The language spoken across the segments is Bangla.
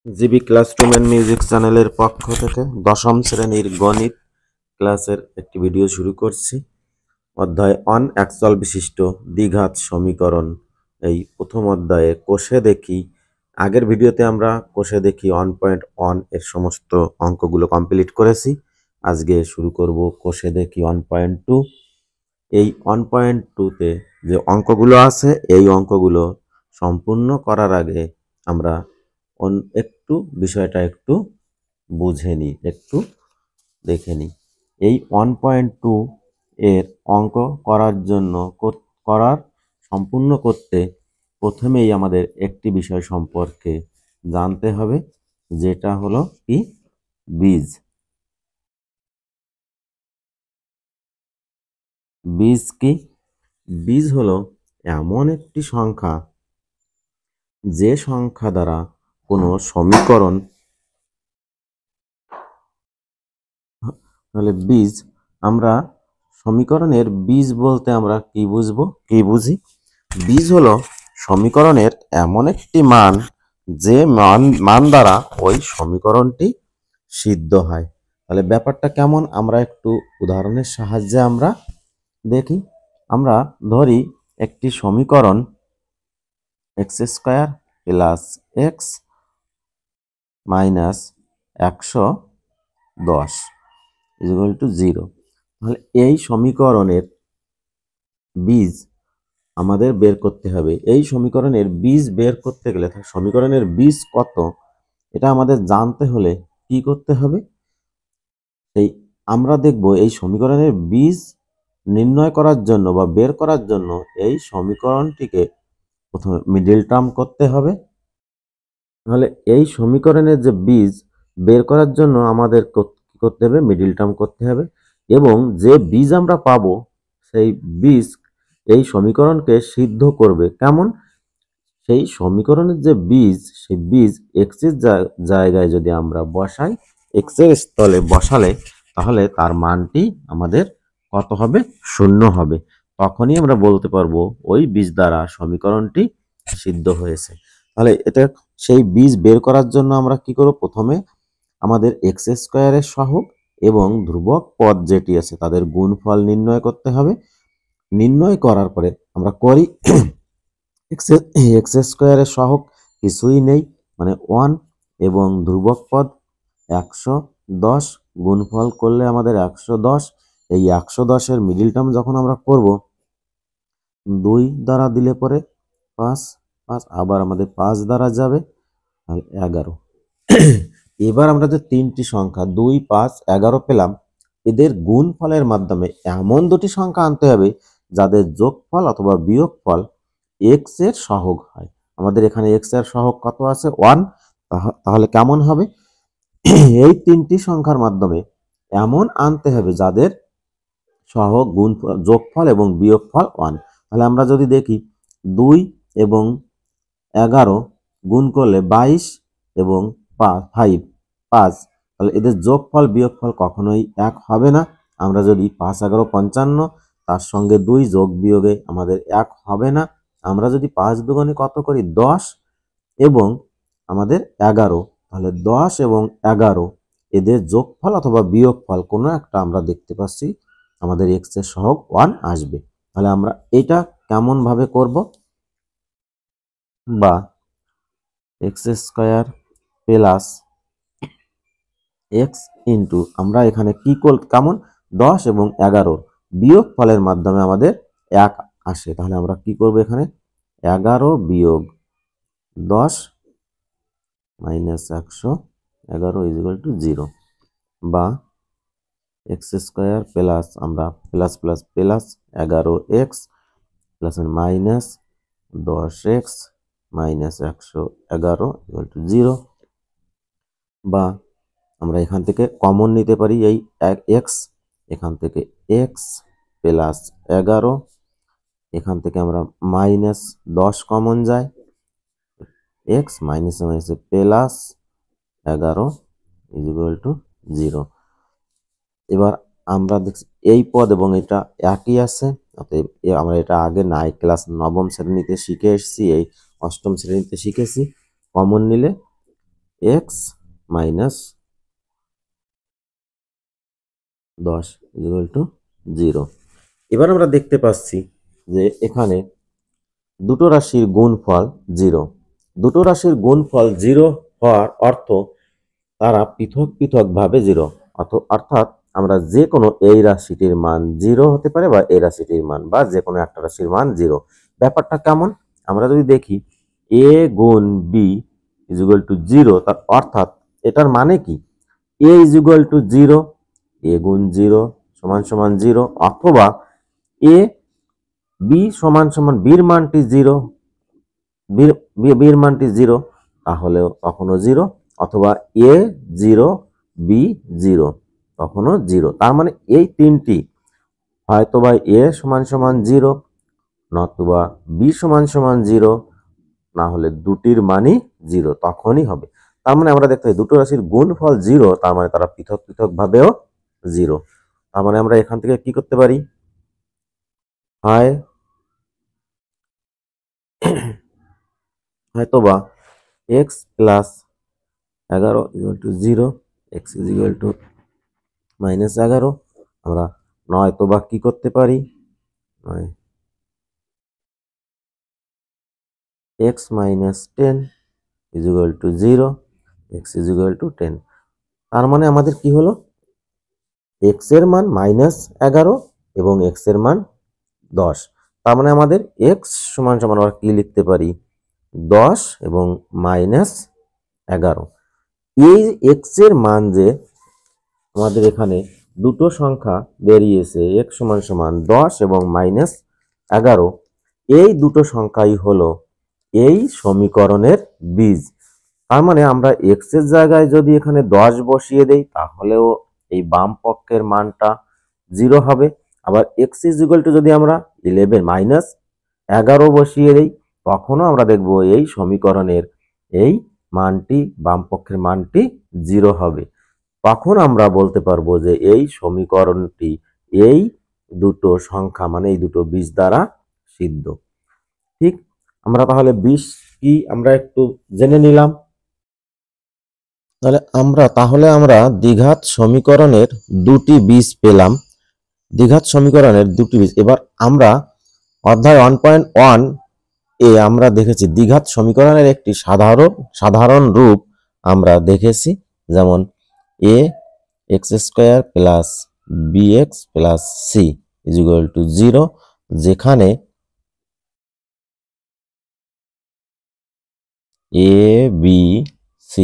জিবি ক্লাসরুম এন্ড মিউজিক চ্যানেলের পক্ষ থেকে দশম শ্রেণীর গণিত ক্লাসের একটি ভিডিও শুরু করছি। অধ্যায় একচল বিশিষ্ট দ্বিঘাত সমীকরণ। এই প্রথম অধ্যায়ে কোষে দেখি, আগের ভিডিওতে আমরা কোষে দেখি 1.1 এর সমস্ত অঙ্কগুলো কমপ্লিট করেছি। আজকে শুরু করব কোষে দেখি 1.2। এই 1.2তে যে অঙ্কগুলো আছে এই অঙ্কগুলো সম্পূর্ণ করার আগে আমরা একটু বিষয়টা একটু বুঝে নিই, একটু দেখে নিই। এই 1.2 এর অঙ্ক করার জন্য সম্পূর্ণ করতে প্রথমেই আমাদের একটি বিষয় সম্পর্কে জানতে হবে, যেটা হলো কি বীজ। বীজ কি? বীজ হলো এমন একটি সংখ্যা যে সংখ্যা দ্বারা কোনো সমীকরণ, তাহলে বীজ, আমরা সমীকরণের বীজ বলতে আমরা কি বুঝি? বীজ হলো সমীকরণের এমন একটি মান যে মান দ্বারা ওই সমীকরণটি সিদ্ধ হয়। তাহলে ব্যাপারটা কেমন আমরা একটু উদাহরণের সাহায্যে আমরা দেখি। আমরা ধরি একটি সমীকরণ x square plus x minus 110 equal to 0। তাহলে এই সমীকরণের বীজ আমাদের বের করতে হবে। এই সমীকরণের বীজ বের করতে গেলে সমীকরণের বীজ কত এটা আমাদের জানতে হলে কি করতে হবে? এই আমরা দেখব এই সমীকরণের বীজ নির্ণয় করার জন্য বা বের করার জন্য এই সমীকরণটিকে প্রথমে মিডল টার্ম করতে হবে। তাহলে এই সমীকরণের যে বীজ বের করার জন্য আমাদের কি করতে হবে? মিডল টার্ম করতে হবে, এবং যে বীজ আমরা পাবো সেই বীজ এই সমীকরণকে সিদ্ধ করবে। কেমন? সেই সমীকরণের যে বীজ, সেই বীজ এক্স এর জায়গায় যদি আমরা বসাই, এক্স এর স্থলে বসালে তাহলে তার মানটি আমাদের কত হবে? 0 হবে। তখনই আমরা বলতে পারবো ওই বীজ দ্বারা সমীকরণটি সিদ্ধ হয়েছে। তাহলে এটা সেই বীজ বের করার জন্য আমরা কি করব? প্রথমে আমাদের এক্স স্কোয়ারের সহগ এবং ধ্রুবক পদ যেটি আছে তাদের গুণফল নির্ণয় করতে হবে। নির্ণয় করার পরে আমরা করি এক্স স্কোয়ারের সহগ কিছুই নেই, মানে 1, এবং ধ্রুবক পদ 110 গুণফল করলে আমাদের 110। এই 110-এর মিডিল টার্ম যখন আমরা করব 2 দ্বারা দিলে পরে 5, আবার আমাদের 5 দ্বারা যাবে 11। এবার আমরা যে তিনটি সংখ্যা 2, 5, 11 পেলাম, এদের গুণফলের মাধ্যমে এমন দুটি সংখ্যা আনতে হবে যাদের যোগফল অথবা বিয়োগফল এক্স এর সহগ হয়। আমাদের এখানে এক্স এর সহগ কত আছে? 1। তাহলে কেমন হবে? এই তিনটি সংখ্যার মাধ্যমে এমন আনতে হবে যাদের সহগ, যোগফল এবং বিয়োগফল 1। তাহলে আমরা যদি দেখি 2 এবং 11 গুণ করলে 22 এবং 5, তাহলে এদের যোগফল বিয়োগফল কখনোই এক হবে না। আমরা যদি 5, 11, 55, তার সঙ্গে 2 যোগ বিয়োগে আমাদের এক হবে না। আমরা যদি 5 দুগুণে কত করি? 10 এবং আমাদের 11, তাহলে 10 এবং 11 এদের যোগফল অথবা বিয়োগফল কোনো একটা আমরা দেখতে পাচ্ছি আমাদের এক্স এর সহগ 1 আসবে। তাহলে আমরা এটা কেমন ভাবে করব? বা x square plus x into, আমরা এখানে কি কেমন 10 এবং 11 বিয়োগ ফলের মাধ্যমে আমাদের 1 আসে। তাহলে আমরা কি করব? এখানে 11 বিয়োগ 10 মাইনাস 111 ইকুয়াল টু 0, বা এক্স স্কোয়ার প্লাস, আমরা plus plus plus 11x plus minus 10x minus 111 equal to 0, বা আমরা এখান থেকে কমন নিতে পারি এই এক্স, এখান থেকে এক্স প্লাস 11, এখান থেকে আমরা মাইনাস 10 কমন যায়, এক্স মাইনাস মাইনাসে প্লাস 11 ইকুয়াল টু 0। এবার আমরা দেখছি এই পদ এবং এটা একই আছে, অতএব আমরা এটা আগে ক্লাস নবম শ্রেণীতে শিখে এসেছি, এই অষ্টম শ্রেণীতে শিখেছি। কমন নিলে এক্স মাইনাস 10 ইকুয়াল টু 0। এবার আমরা দেখতে পাচ্ছি যে এখানে দুটো রাশির গুণফল 0। দুটো রাশির গুণফল 0 হওয়ার অর্থ তারা পৃথক পৃথকভাবে 0। অর্থাৎ আমরা যে কোনো এই রাশিটির মান 0 হতে পারে বা এই রাশিটির মান বা যে কোনো একটা রাশির মান 0। ব্যাপারটা কেমন? আমরা যদি দেখি a গুণ b ইজ ইকুয়াল টু 0, তার অর্থাৎ এটার মানে কি a is equal to 0, a গুণ 0 সমান সমান 0, অথবা a b সমান সমান b এর মানটি 0, b এর মানটি 0, তাহলেও তখনও 0, অথবা a 0 b 0 তখনও 0। তার মানে এই তিনটি হয়তোবা a সমান সমান 0, নতুবা b সমান সমান 0, না হলে দুটির মানই 0, তখনই হবে। তার মানে আমরা দেখতে পাই দুটো রাশির গুণফল 0, তার মানে তারা পৃথক পৃথক ভাবেও 0। তার মানে আমরা এখান থেকে কি করতে পারি, হয় হয়তোবা x plus 11 equal to 0, x is equal to minus 11। আমরা নয়তোবা কি করতে পারি, নয় x minus 10 is equal to 0, x is equal to 10। তার মানে আমাদের কি হলো, x এর মান মাইনাস 11 এবং x এর মান 10। তার মানে আমাদের x সমান সমান আমরা কি লিখতে পারি, 10 এবং মাইনাস 11। এই x এর মান যে আমাদের এখানে দুটো সংখ্যা বেরিয়েছে, x সমান সমান 10 এবং মাইনাস 11, এই দুটো সংখ্যাই হলো এই সমীকরণের বীজ। তার মানে আমরা x এর জায়গায় যদি এখানে 10 বসিয়ে দেই তাহলেও এই বাম পক্ষের মানটা 0 হবে। আবার x ইজ ইকুয়াল টু যদি আমরা 11 মাইনাস 11 বসিয়ে দেই তখনও আমরা দেখব এই সমীকরণের এই মানটি, বাম পক্ষের মানটি 0 হবে। তখন আমরা বলতে পারবো যে এই সমীকরণটি এই দুটো সংখ্যা মানে এই দুটো বীজ দ্বারা সিদ্ধ। ঠিক, আমরা তাহলে বীজ কি আমরা একটু জেনে নিলাম। তাহলে আমরা দ্বিঘাত সমীকরণের দুটি বীজ পেলাম। দ্বিঘাত সমীকরণের দুটি বীজ। এবার আমরা অধ্যায় 1.1 এ আমরা দেখেছি দ্বিঘাত সমীকরণের একটি সাধারণ রূপ আমরা দেখেছি, যেমন a x square plus bx plus c is equal to 0, যেখানে a b c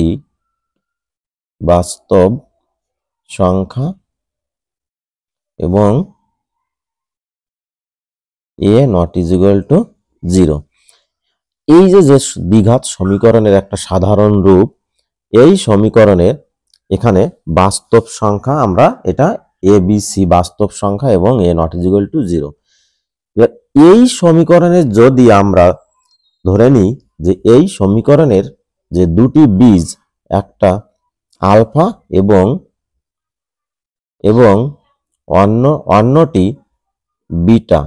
বাস্তব সংখ্যা এবং a not is equal to 0। এই যে দ্বিঘাত সমীকরণের একটা সাধারণ রূপ, এই সমীকরণের এখানে বাস্তব সংখ্যা আমরা এটা a b c বাস্তব সংখ্যা এবং a not is equal to 0। এবার এই সমীকরণের যদি আমরা ধরে নিই যে এই সমীকরণের যে দুটি বীজ, একটা আলফা এবং অন্যটি বিটা,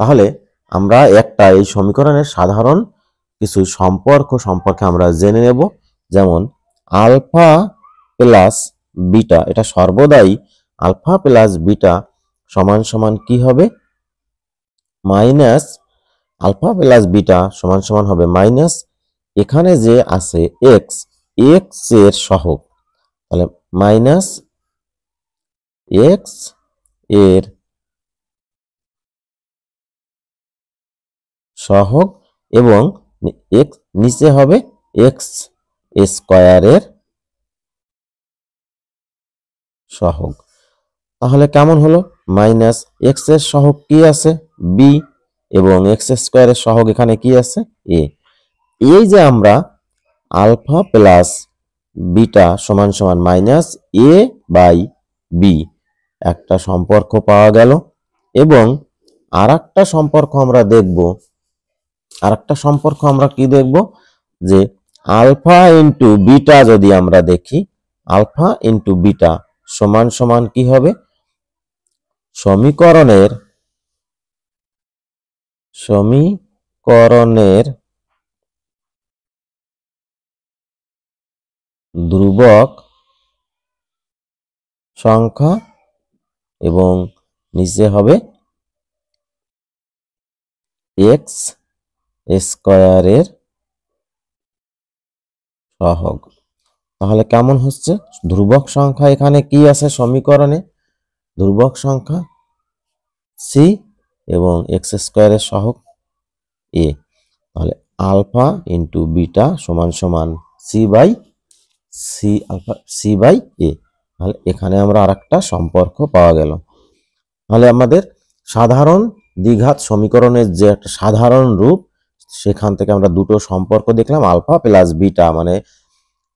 তাহলে আমরা একটা এই সমীকরণের সাধারণ কিছু সম্পর্কে আমরা জেনে নেব। যেমন আলফা প্লাস বিটা, এটা সর্বদাই আলফা প্লাস বিটা সমান সমান কি হবে, মাইনাস আলফা প্লাস বিটা সমান সমান হবে মাইনাস এখানে যে আছে এক্স এর সহগ, তাহলে মাইনাস এক্স এর সহগ এবং নিচে হবে এক্স স্কয়ারের সহগ। তাহলে কেমন হলো, মাইনাস এক্স এর সহগ কি আছে বি এবং এক্স স্কয়ারের সহগ এখানে কি আছে এ। এই যে আমরা আলফা প্লাস বিটা সমান সমান মাইনাস এ বাই বি একটা সম্পর্ক পাওয়া গেল। এবং আরেকটা সম্পর্ক আমরা কি দেখব, যে আলফা ইন্টু বিটা যদি আমরা দেখি, আলফা ইন্টু বিটা সমান সমান কি হবে, সমীকরণের ধ্রুবক সংখ্যা এবং নিচে হবে এক্স স্কয়ারের সহগ। তাহলে কেমন হচ্ছে? ধ্রুবক সংখ্যা এখানে কি আছে সমীকরণে? ধ্রুবক সংখ্যা সি এবং এক্স স্কয়ারের সহগ এ। তাহলে আলফা ইন্টু বিটা সমান সমান সি বাই এ। তাহলে এখানে আমরা আরেকটা সম্পর্ক পাওয়া গেল। তাহলে আমাদের সাধারণ দ্বিঘাত সমীকরণের যে একটা সাধারণ রূপ, সেখান থেকে আমরা দুটো সম্পর্ক দেখলাম। আলফা প্লাস বিটা মানে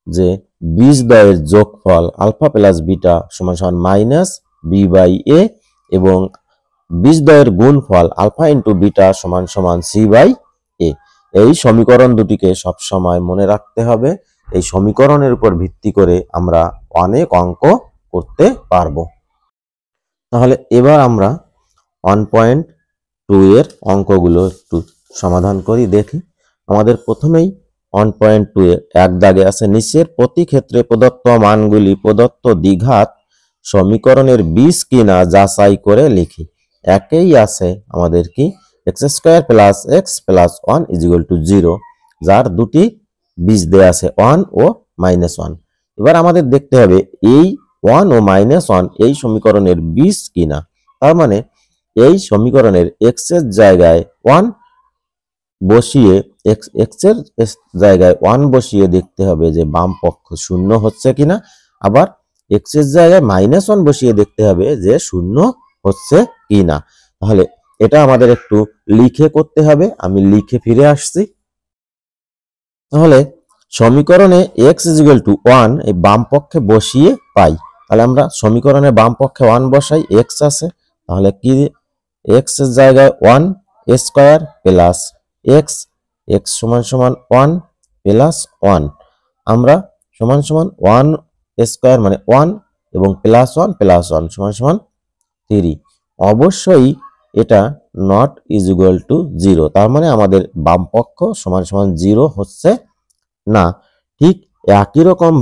যে বীজদ্বয়ের যোগফল আলফা প্লাস বিটা সমান সমান মাইনাস বি বাই এ, এবং বীজদ্বয়ের গুণফল আলফা ইন্টু বিটা সমান সমান সি বাই এ। এই সমীকরণ দুটিকে সবসময় মনে রাখতে হবে। এই সমীকরণের উপর ভিত্তি করে আমরা অনেক অঙ্ক করতে পারবো। তাহলে এবার আমরা 1.2 এর অঙ্কগুলো একটু সমাধান করি, দেখি। আমাদের প্রথমেই 1.2 এ এক দাগে আছে, নিচের প্রতি ক্ষেত্রে প্রদত্ত মানগুলি প্রদত্ত দ্বিঘাত সমীকরণের বীজ কিনা যাচাই করে লিখি। একেই আছে আমাদের কি x square plus x plus 1 is equal to 0, যার দুটি বীজ দেয়া আছে 1 ও -1। এবার আমাদের দেখতে হবে এই 1 ও -1 এই সমীকরণের বীজ কিনা। তার মানে এই সমীকরণের এক্স এর জায়গায় 1 বসিয়ে এক্স এর জায়গায় 1 বসিয়ে দেখতে হবে যে বাম পক্ষ শূন্য হচ্ছে কিনা, আবার এক্স এর জায়গায় -1 বসিয়ে দেখতে হবে যে শূন্য হচ্ছে কিনা। তাহলে এটা আমাদের একটু লিখে করতে হবে। আমি লিখে ফিরে আসছি। তাহলে সমীকরণে এক্স ইজিক্যাল টু 1 এই বাম পক্ষে বসিয়ে পাই। তাহলে আমরা সমীকরণে বাম পক্ষে 1 বসাই, এক্স আছে। তাহলে কি এক্স এর জায়গায় 1 স্কয়ার প্লাস এক্স, এক্স সমান সমান 1 প্লাস 1, আমরা সমান সমান 1 স্কয়ার মানে 1 এবং প্লাস 1 সমান সমান 3। অবশ্যই এটা নট ইজিক্যাল টু 0, তার মানে আমাদের বাম পক্ষ সমান সমান 0 হচ্ছে না। ঠিক একই রকম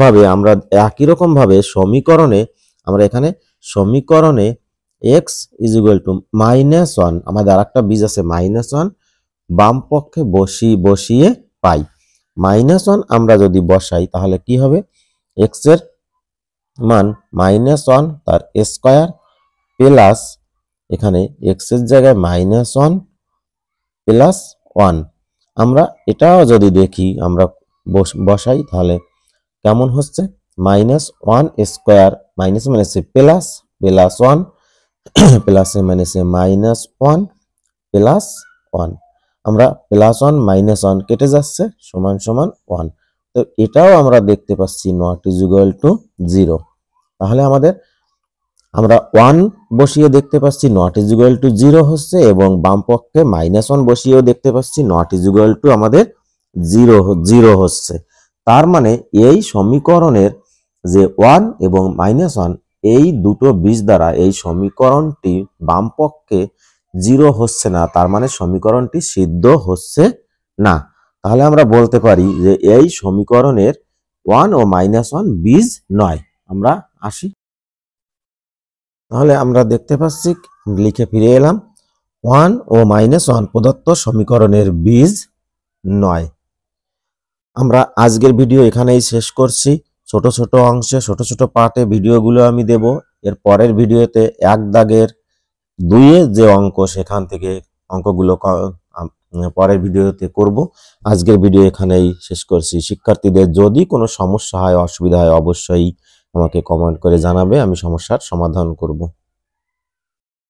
ভাবে সমীকরণে আমরা এখানে সমীকরণে x ইজিক্যাল টু -1, আমাদের আরেকটা বীজ আছে -1, বাম পক্ষে বসিয়ে পাই। -1 আমরা যদি বসাই তাহলে কি হবে? x এর মান -1 তার স্কয়ার প্লাস এখানে x এর জায়গায় -1 প্লাস 1। আমরা এটাও যদি দেখি, আমরা বসাই, তাহলে কেমন হচ্ছে? -1 স্কয়ার মাইনাস মাইনাসে প্লাস, প্লাস 1 প্লাসে মাইনাসে -1 প্লাস 1, আমরা প্লাস 1 -1 কেটে যাচ্ছে সমান সমান 1। তো এটাও আমরা দেখতে পাচ্ছি নট ইজিক্যাল টু 0। তাহলে আমরা 1 বসিয়ে দেখতে পাচ্ছি নট ইজিক্যাল টু 0 হচ্ছে, এবং বাম পক্ষে -1 বসিয়েও দেখতে পাচ্ছি নট ইজিক্যাল টু আমাদের 0 হচ্ছে। তার মানে এই সমীকরণের যে 1 এবং -1 এই দুটো বীজ দ্বারা এই সমীকরণটি বাম পক্ষে 0 হচ্ছে না, তার মানে সমীকরণটি সিদ্ধ হচ্ছে না। তাহলে আমরা বলতে পারি যে এই সমীকরণের 1 ও -1 বীজ নয়। আমরা আসি। তাহলে আমরা দেখতে পাচ্ছি, লিখে ফিরে এলাম, 1 ও -1 প্রদত্ত সমীকরণের বীজ নয়। আমরা আজকের ভিডিও এখানেই শেষ করছি। ছোট ছোট অংশে ছোট ছোট পার্টে ভিডিওগুলো আমি দেব। এর পরের ভিডিওতে এক দাগের 2 যে অঙ্ক, সেখান থেকে অঙ্কগুলো পরের ভিডিওতে করব। আজকের ভিডিও এখানেই শেষ করছি। শিক্ষার্থীদের যদি কোনো সমস্যা হয়, অসুবিধা হয়, অবশ্যই আমাকে কমেন্ট করে জানাবে, আমি সমস্যার সমাধান করব।